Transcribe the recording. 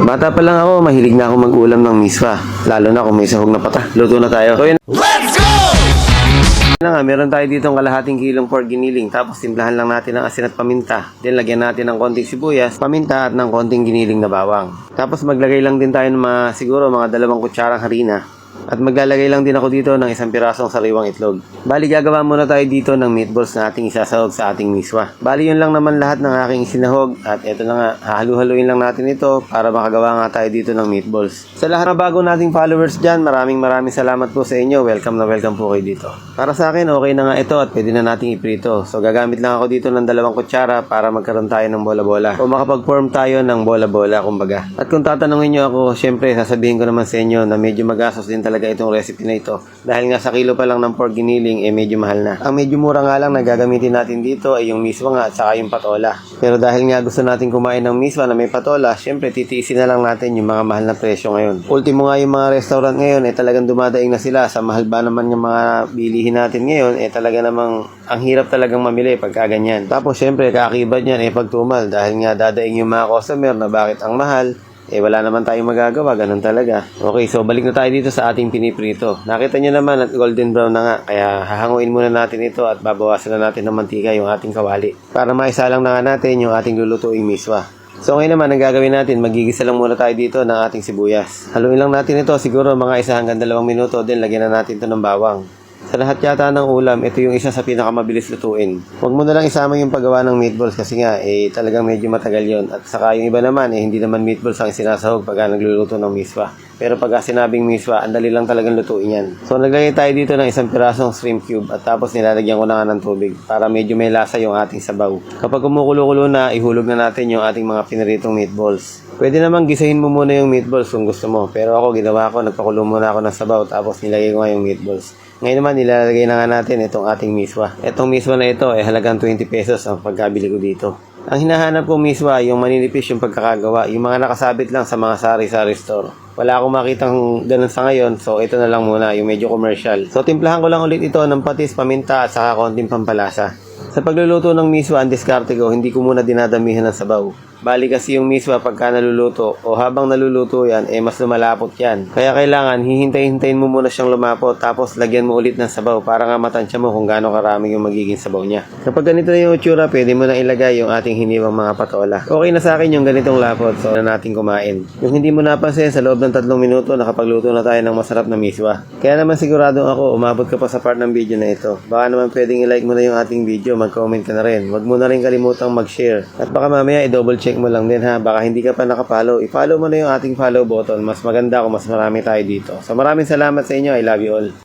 Bata pa lang ako, mahilig na ako mag-ulam ng miswa. Lalo na kung may sahog na pata. Luto na tayo. So, yun na nga, meron tayo dito ng kalahating kilong pork giniling. Tapos timplahan lang natin ng asin at paminta. Then lagyan natin ng konting sibuyas, paminta at ng konting giniling na bawang. Tapos maglagay lang din tayo ng siguro mga 2 kutsarang harina. At maglalagay lang din ako dito ng 1 pirasong sariwang itlog. Bali, gagawa muna tayo dito ng meatballs na ating isasahog sa ating miswa. Bali, yun lang naman lahat ng aking isinahog. At eto na nga, hahalu-haluin lang natin ito para makagawa nga tayo dito ng meatballs. Sa lahat ng bago nating followers dyan, maraming salamat po sa inyo. Welcome na welcome po kayo dito. Para sa akin, okay na nga ito at pwede na nating iprito. So, gagamit lang ako dito ng 2 kutsara para magkaroon tayo ng bola-bola. O makapag-form tayo ng bola-bola, kumbaga. At kung tatanungin nyo ako, syempre, sasabihin ko naman sa inyo na medyo magastos din talaga itong recipe na ito. Dahil nga sa kilo pa lang ng pork giniling, medyo mahal na. Ang medyo mura nga lang na gagamitin natin dito ay yung miswa nga at saka yung patola. Pero dahil nga gusto natin kumain ng miswa na may patola, syempre titiisin na lang natin yung mga mahal na presyo ngayon. Ultimo nga yung mga restaurant ngayon, talagang dumadaing na sila. Sa mahal ba naman yung mga bilihin natin ngayon, talaga namang ang hirap talagang mamili pagka ganyan. Tapos syempre, kaakibat niyan, pagtumal. Dahil nga dadaing yung mga customer na bakit ang mahal, wala naman tayong magagawa, ganun talaga. Okay, so balik na tayo dito sa ating piniprito. Nakita nyo naman at golden brown na nga, kaya hahanguin muna natin ito at babawasan na natin ng mantika yung ating kawali para maisalang na nga natin yung ating lulutuing miswa. So ngayon naman, ang gagawin natin, magigisa lang muna tayo dito ng ating sibuyas. Haluin lang natin ito, siguro mga 1 hanggang 2 minuto, then lagyan na natin ito ng bawang. Sa lahat yata ng ulam, ito yung isa sa pinakamabilis lutuin. Huwag mo na lang isama yung paggawa ng meatballs kasi nga, talagang medyo matagal yon. At saka yung iba naman, hindi naman meatballs ang sinasahog pagka nagluluto ng miswa. Pero pagka sinabing miswa, ang dali lang talagang lutuin yan. So naglagay tayo dito ng 1 pirasong shrimp cube at tapos nilalagyan ko na nga ng tubig para medyo may lasa yung ating sabaw. Kapag kumukulo-kulo na, ihulog na natin yung ating mga piniritong meatballs. Pwede namang gisahin mo muna yung meatballs kung gusto mo. Pero ako, ginawa ko, nagpakulo muna ako ng sabaw tapos nilagay ko nga yung meatballs. Ngayon naman, nilalagay na nga natin itong ating miswa. Itong miswa na ito, halagang 20 pesos ang pagkabili ko dito. Ang hinahanap kong miswa, yung maninipis yung pagkakagawa, yung mga nakasabit lang sa mga sari-sari store. Wala akong makitang ganun sa ngayon, so ito na lang muna, yung medyo commercial. So timplahan ko lang ulit ito ng patis, paminta at saka konting pampalasa. Sa pagluluto ng miswa, ang diskarte ko, hindi ko muna dinadamihan ng sabaw. Bali kasi yung miswa pagka naluluto o habang naluluto yan, mas lumalapot yan. Kaya kailangan hihintay-hintayin mo muna siyang lumapot tapos lagyan mo ulit ng sabaw para nga matansya mo kung gaano karami yung magiging sabaw niya. Kapag ganito na yung itsura, pwede mo na ilagay yung ating hiniwang mga patola. Okay na sa akin yung ganitong lapot, so na natin kumain. Yung hindi mo napansin, sa loob ng 3 minuto, nakapagluto na tayo ng masarap na miswa. Kaya naman sigurado ako, umabot ka pa sa part ng video na ito. Baka naman pwedeng i-like mo na yung ating video, mag-comment ka na rin. Huwag mo na rin kalimutang mag-share. At baka mamaya i-double check mo lang din ha, baka hindi ka pa nakapollow, i-follow mo na yung ating follow button. Mas maganda kung mas marami tayo dito. So maraming salamat sa inyo, I love you all.